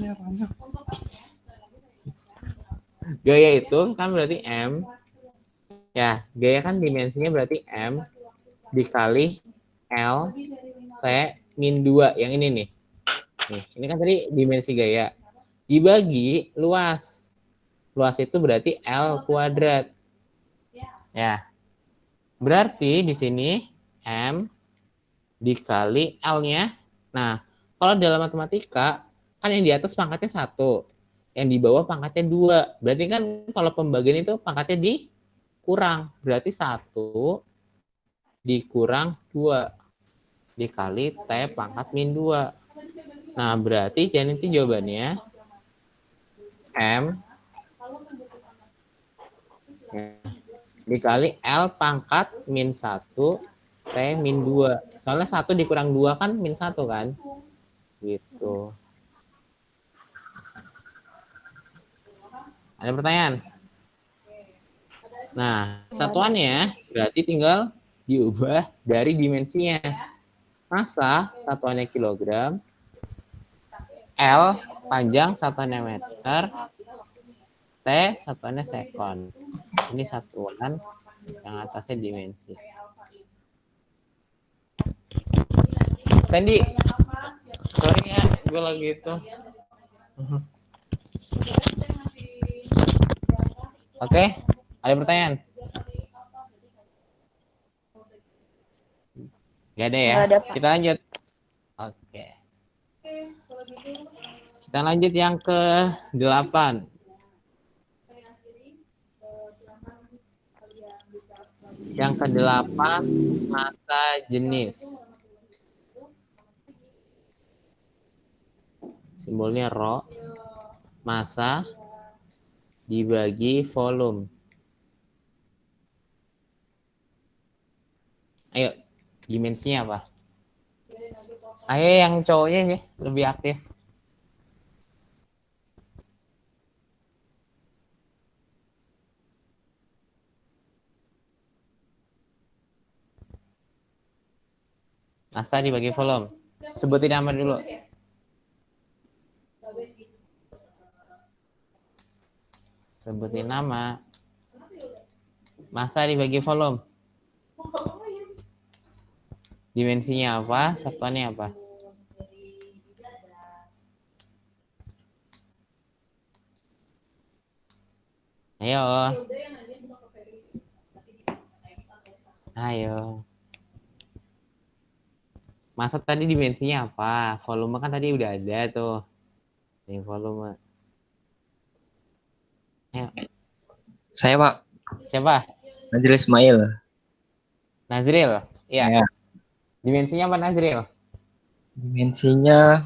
itu kan berarti M. Ya, gaya kan dimensinya berarti M dikali L T min 2. Yang ini nih. Nih, ini kan tadi dimensi gaya. Dibagi luas. Luas itu berarti L kuadrat. Ya. Berarti di sini M dikali L-nya. Nah, kalau dalam matematika, kan yang di atas pangkatnya 1. Yang di bawah pangkatnya 2. Berarti kan kalau pembagian itu pangkatnya dikurang. Berarti 1 dikurang 2 dikali T pangkat min 2. Nah, berarti jadi nanti jawabannya M dikali L pangkat min 1 T min 2. Soalnya 1 dikurang 2 kan min 1 kan? Gitu. Ada pertanyaan? Nah, satuannya berarti tinggal diubah dari dimensinya. Masa satuannya kilogram, L panjang satuannya meter, T satuannya sekon. Ini satuan yang atasnya dimensi. Sandy, sorry ya, gue lagi itu. Oke, ada pertanyaan? Gak ada ya? Nggak ada, Pak. Kita lanjut. Oke. Kita lanjut yang ke-8. Yang ke-8, massa jenis. Simbolnya rho. Massa dibagi volume. Ayo, dimensinya apa? Ayo yang cowoknya ya, lebih aktif. Massa dibagi volume. Sebutin nama dulu. Sebutin nama. Massa dibagi volume. Dimensinya apa? Satuannya apa? Ayo. Ayo. Masa tadi dimensinya apa? Volume kan tadi udah ada tuh. Ini volume. Ayo. Saya, Pak. Siapa? Nazril Ismail. Nazril? Iya. Ya. Dimensinya apa Nazril? Dimensinya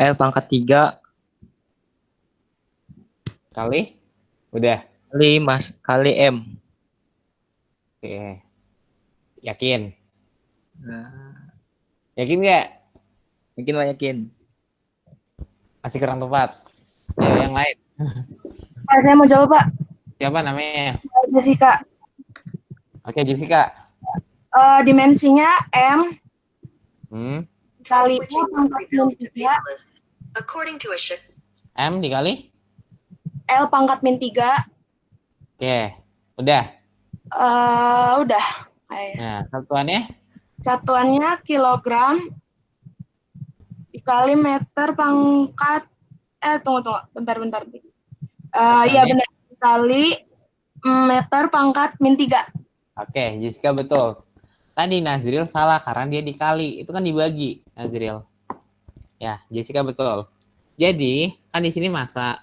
L pangkat 3 Kali? Udah. kali M. Oke. Yakin? Nah, Yakin nggak? yakin Pak, yakin. Masih kurang tepat. Ayo yang lain. Pak, saya mau jawab, Pak. Siapa namanya? Jessica. Oke, Jessica. Dimensinya M kali P Switching pangkat min reveals to 3 paperless. According to a ship. M dikali? L pangkat min 3. Oke. Udah. Udah. Kayaknya. Nah, satuannya? Satuannya kilogram dikali meter pangkat tunggu bentar. Iya benar, dikali meter pangkat min 3. Oke, Jessica betul. Tadi Nazril salah karena dia dikali. Itu kan dibagi, Nazril. Ya, Jessica betul. Jadi, kan di sini massa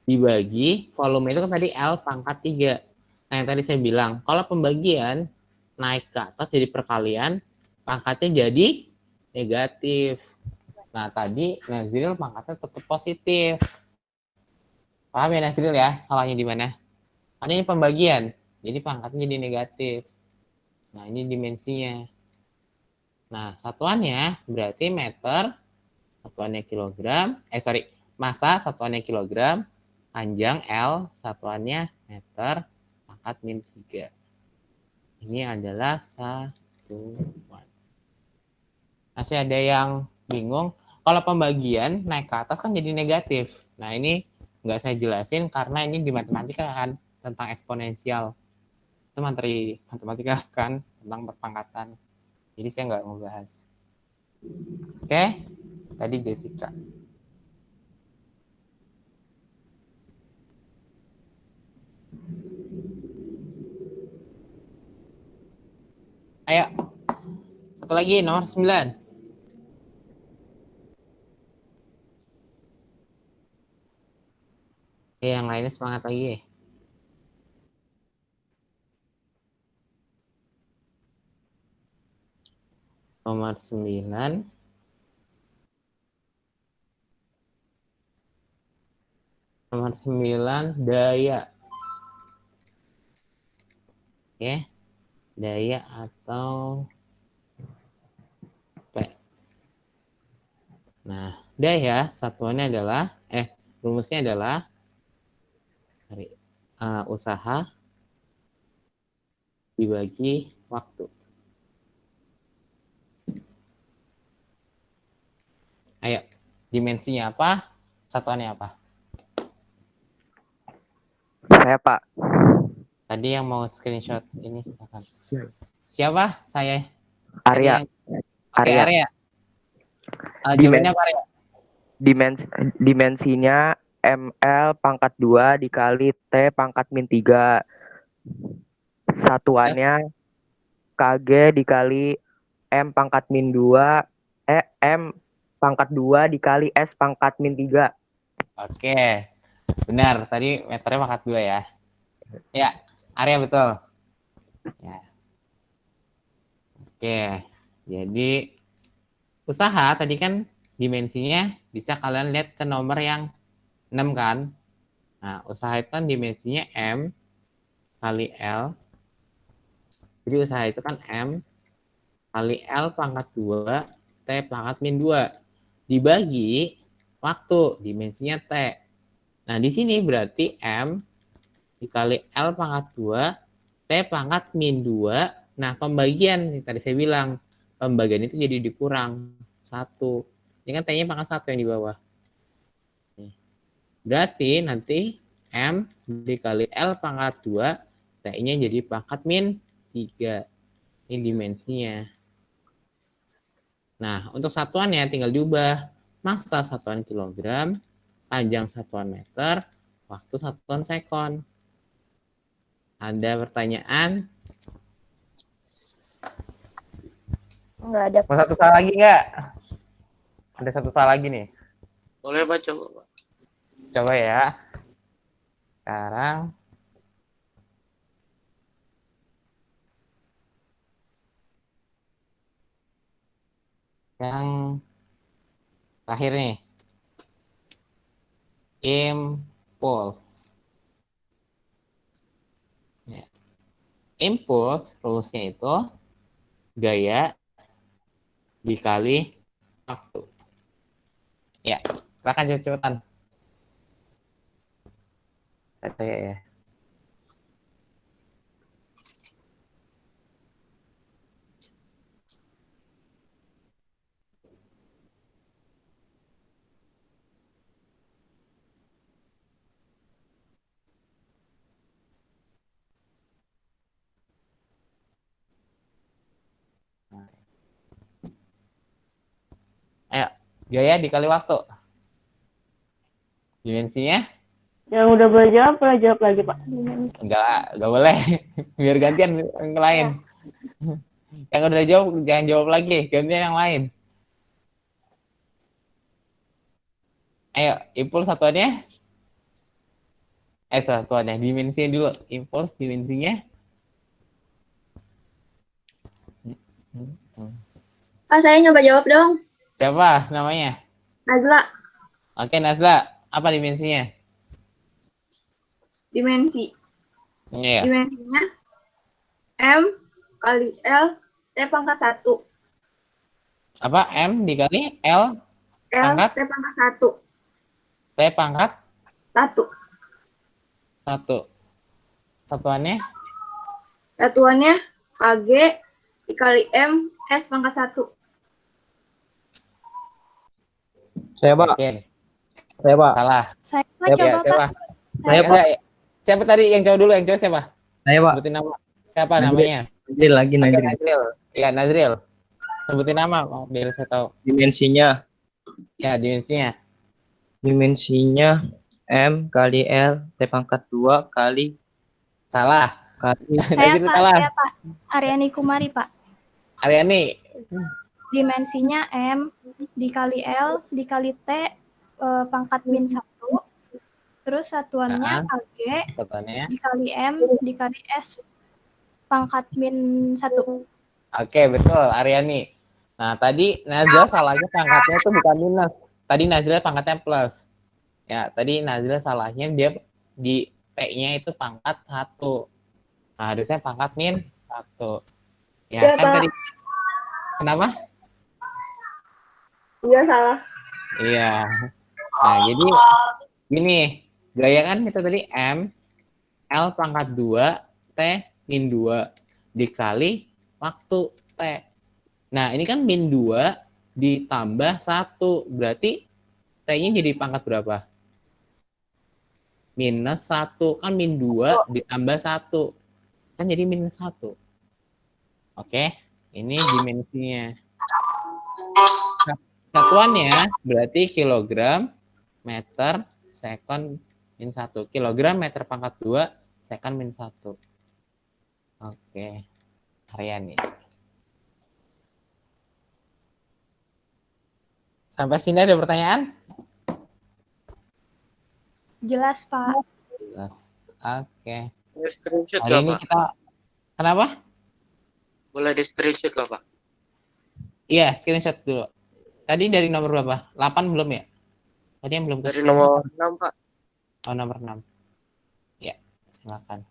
dibagi volume itu kan tadi L pangkat 3. Nah, yang tadi saya bilang, kalau pembagian naik ke atas jadi perkalian, pangkatnya jadi negatif. Nah, tadi Nazril pangkatnya tetap positif. Paham ya Nazril ya? Salahnya di mana? Karena ini pembagian, jadi pangkatnya jadi negatif. Nah, ini dimensinya. Nah, satuannya berarti meter, satuannya kilogram, massa satuannya kilogram, panjang L, satuannya meter, pangkat min 3. Ini adalah satuan. Masih ada yang bingung? Kalau pembagian naik ke atas kan jadi negatif. Nah, ini nggak saya jelasin karena ini di matematika kan tentang eksponensial. Itu materi matematika kan tentang perpangkatan. Jadi saya nggak mau bahas. Oke, tadi Jessica. Ayo, satu lagi nomor 9. Oke, yang lainnya semangat lagi. Nomor 9. Nomor 9, daya. Oke. Daya atau P. Nah, daya satuannya adalah rumusnya adalah usaha dibagi waktu. Ayo, dimensinya apa? Satuannya apa? Saya, Pak. Tadi yang mau screenshot ini silakan. Siapa? Saya. Arya. Oke, Arya. Jawabannya apa, Arya? Dimensinya ML pangkat 2 dikali T pangkat min 3. Satuannya KG dikali M pangkat min 2 M pangkat 2 dikali S pangkat min 3. Oke, benar. Tadi meternya pangkat 2 ya. Ya, area betul. Ya. Oke, jadi usaha tadi kan dimensinya bisa kalian lihat ke nomor yang 6 kan. Nah, usaha itu kan dimensinya M kali L. Jadi usaha itu kan M kali L pangkat 2 T pangkat min 2 dibagi waktu dimensinya T. Nah, di sini berarti M dikali L pangkat 2 T pangkat min 2. Nah, pembagian tadi saya bilang pembagian itu jadi dikurang 1. Ini kan T-nya pangkat 1 yang di bawah. Berarti nanti M dikali L pangkat 2 T-nya jadi pangkat min 3. Ini dimensinya. Nah, untuk satuannya tinggal diubah. Massa satuan kilogram, panjang satuan meter, waktu satuan sekon. Ada pertanyaan? Enggak ada. Mau satu soal lagi nggak? Ada satu soal lagi nih. Boleh Pak, coba Pak. Coba ya. Sekarang yang terakhir nih. Impuls. Ya. Impuls rumusnya itu gaya dikali waktu. Ya, silakan cepet-cepetan. Saya ya. Ayo, gaya dikali waktu. Dimensinya? Yang udah boleh jawab lagi, Pak. Enggak boleh. Biar gantian yang lain. Yang udah jawab, jangan jawab lagi. Gantian yang lain. Ayo, impuls satuannya? Satuannya. Dimensinya dulu. Impuls dimensinya? Pak, saya nyoba jawab dong. Siapa namanya? Nazla, Oke, Nazla. Apa dimensinya? dimensi. Iya. Dimensinya M kali L T pangkat 1. Apa? M dikali L L pangkat? T pangkat 1. T pangkat 1. 1. Satuannya? Satuannya KG dikali M S pangkat 1. Saya Pak. Oke. Saya Pak. Salah. Saya Ya, coba, Pak. siapa? Saya Pak. Siapa tadi yang cowok dulu? Yang cowok siapa? Saya Pak. Sebutin nama. Siapa Nazril. namanya? Nazril lagi Oke, Nazril. Nazril. Iya, Nazril. Sebutin nama biar saya tahu. Dimensinya Ya, dimensinya. M kali L T pangkat 2 kali Salah. Saya Nazril Pak, salah. saya Pak. Aryani Kumari, Pak. Aryani. Dimensinya M dikali L dikali T pangkat min 1. Terus satuannya KG Satuannya. dikali M dikali S pangkat min 1. Oke, betul, Aryani. Nah, tadi Nazril salahnya pangkatnya itu bukan minus. Tadi Nazril pangkatnya plus. Ya, tadi Nazril salahnya dia di T-nya itu pangkat 1. Nah, harusnya pangkat min 1. Ya, Ya, kan Pak. tadi. Kenapa? Iya, salah. Iya. Nah, jadi gini, gaya kan itu tadi M, L pangkat 2, T min 2 dikali waktu T. Nah, ini kan min 2 ditambah 1. Berarti T-nya jadi pangkat berapa? Minus 1. Kan min 2 ditambah 1. Kan jadi minus 1. Oke, ini dimensinya. Satuannya berarti kilogram, meter, sekon, min 1. Kilogram, meter pangkat 2, sekon, min 1. Oke, Aryani. Sampai sini ada pertanyaan? Jelas, Pak. Jelas. Oke. Ini screenshot Hari nggak, ini Pak? kita kenapa? Boleh di screenshot nggak, Pak? Iya, screenshot dulu. Tadi dari nomor berapa? 8 belum ya? Tadi yang belum ke Dari screenshot. nomor 6, Pak. Oh, nomor 6. Ya, silakan.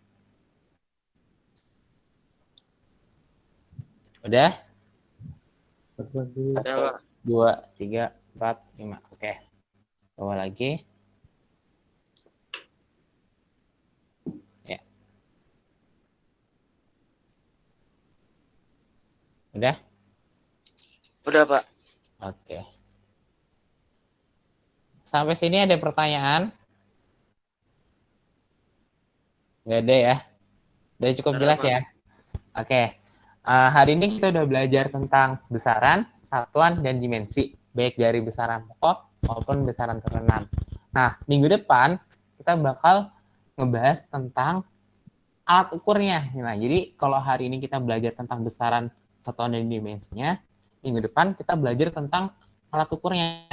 Udah? Ada, Pak. 2, 3, 4, 5. Oke. Bawa lagi. Ya. Udah? Udah, Pak. Oke. Sampai sini ada pertanyaan? Nggak ada ya? Udah cukup Ada, jelas Pak. ya? Oke. Hari ini kita udah belajar tentang besaran, satuan, dan dimensi. Baik dari besaran pokok maupun besaran turunan. Nah, minggu depan kita bakal ngebahas tentang alat ukurnya. Nah, jadi kalau hari ini kita belajar tentang besaran, satuan, dan dimensinya, minggu depan kita belajar tentang alat ukurnya.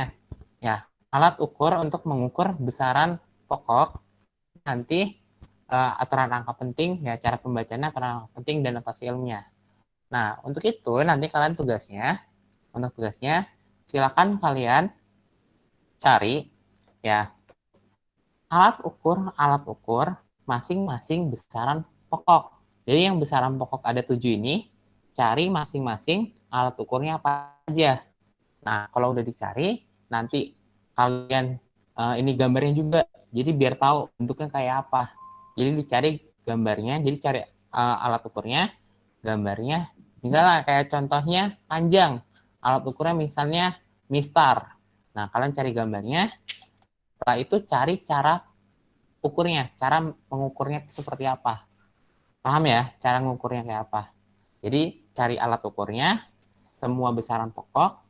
Ya, alat ukur untuk mengukur besaran pokok, nanti aturan angka penting, ya cara pembacanya, aturan angka penting, dan notasi ilmiah. Nah, untuk itu nanti kalian untuk tugasnya silakan kalian cari ya alat ukur masing-masing besaran pokok. Jadi yang besaran pokok ada 7 ini, cari masing-masing alat ukurnya apa aja. Nah, kalau udah dicari, nanti kalian ini gambarnya juga. Jadi biar tahu bentuknya kayak apa. Jadi dicari gambarnya, jadi cari alat ukurnya, gambarnya. Misalnya kayak contohnya panjang. Alat ukurnya misalnya mistar. Nah, kalian cari gambarnya. Setelah itu cari cara ukurnya, cara mengukurnya itu seperti apa. Paham ya cara mengukurnya kayak apa? Jadi cari alat ukurnya, semua besaran pokok,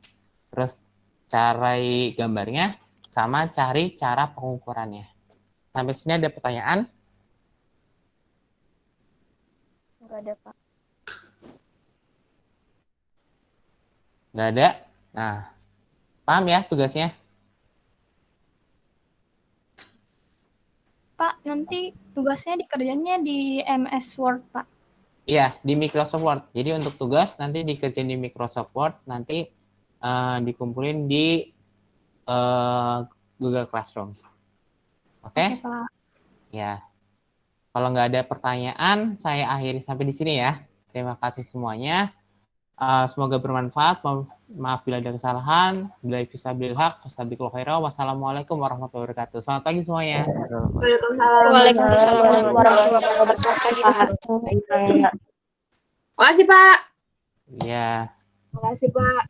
terus cari gambarnya, sama cari cara pengukurannya. Sampai sini ada pertanyaan? Enggak ada, Pak. Nggak ada? Nah, paham ya tugasnya? Pak, nanti tugasnya dikerjainnya di MS Word, Pak. Iya, di Microsoft Word. Jadi untuk tugas nanti dikerjain di Microsoft Word, nanti dikumpulin di Google Classroom. Oke? Oke, Pak. Ya. Kalau nggak ada pertanyaan, saya akhiri sampai di sini ya. Terima kasih semuanya. Semoga bermanfaat. Maaf bila ada kesalahan. Bila fisabilil haq, fastabiqul khairan. Wassalamualaikum warahmatullahi wabarakatuh. Selamat pagi semuanya. Waalaikumsalam. Waalaikumsalam warahmatullahi wabarakatuh. Makasih, Pak. Iya. Makasih, Pak.